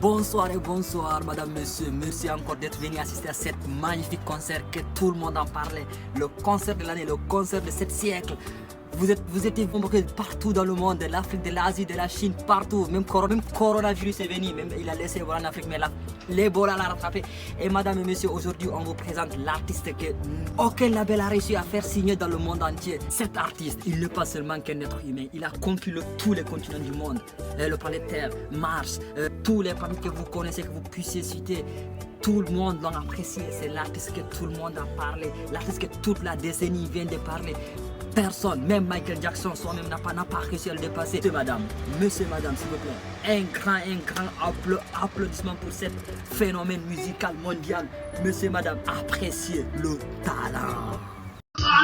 Bonsoir et bonsoir, madame, monsieur. Merci encore d'être venu assister à cette magnifique concert que tout le monde en parlait. Le concert de l'année, le concert de 7 siècles. Vous étiez convoqués partout dans le monde, de l'Afrique, de l'Asie, de la Chine, partout. Même coronavirus est venu, même il a laissé voir en Afrique, mais l'Ebola l'a rattrapé. Et madame et monsieur, aujourd'hui, on vous présente l'artiste que aucun label a réussi à faire signer dans le monde entier. Cet artiste, il n'est pas seulement qu'un être humain, il a conquis tous les continents du monde. Le planète Terre, Mars, tous les planètes que vous connaissez, que vous puissiez citer. Tout le monde l'a apprécié, c'est l'artiste que tout le monde a parlé, l'artiste que toute la décennie vient de parler. Personne, même Michael Jackson soi-même n'a pas réussi à le dépasser. Monsieur, madame, s'il vous plaît, un grand applaudissement pour ce phénomène musical mondial. Monsieur, madame, appréciez le talent. I